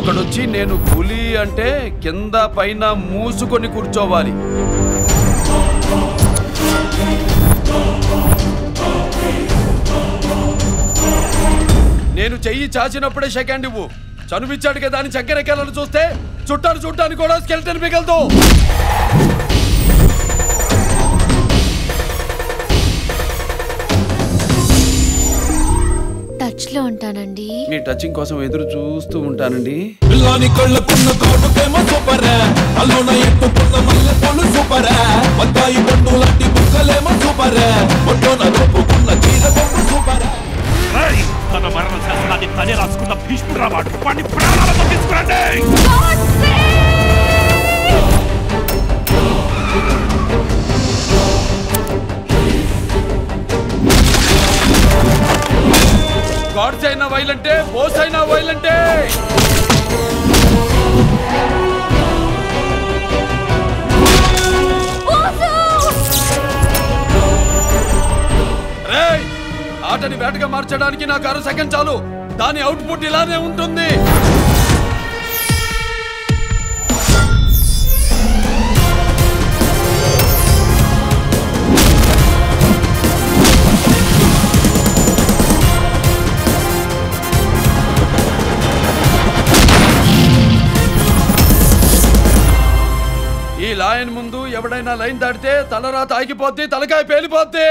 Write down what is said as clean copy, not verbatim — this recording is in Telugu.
ఒకడొచ్చి నేను పులి అంటే కింద పైన మూసుకొని కూర్చోవాలి. నేను చెయ్యి చాచినప్పుడే సెకండ్ ఇవ్వు. చనువిచ్చాడు కదా అని చక్కెరెక్కాలను చూస్తే చుట్టాను చూడ్డానికి కూడా స్కెల్టన్ మిగలదు. టచ్ లో ఉంటానండి. మీ టచింగ్ కోసం ఎదురు చూస్తూ ఉంటానండి. పిల్లాని కళ్ళకున్న కాటుకేమో సూపర్, అల్లోన ఎత్తుకున్న మల్లె పూలు సూపర్, బత్తాయి పండు లాంటి బుక్కలేమో సూపర్, ఒట్టోన దొప్పుకున్న చీర బొమ్మ సూపర్. తన మరణ శాసనాన్ని తనే రాసుకున్న భీష్ముడు రావాడు. వాడిని ప్రాణాలతో తీసుకురండి. గాడ్స్ అయినా వైలంటే, బోస్ అయినా వైలంటే. రేయ్, ఆటని వేటగా మార్చడానికి నాకు 6 సెకండ్ చాలు. దాని అవుట్పుట్ ఇలానే ఉంటుంది. ఈ లైన్ ముందు ఎవడైనా లైన్ దాటితే తలరాత ఆగిపోద్ది, తలకాయ పేలిపోద్ది.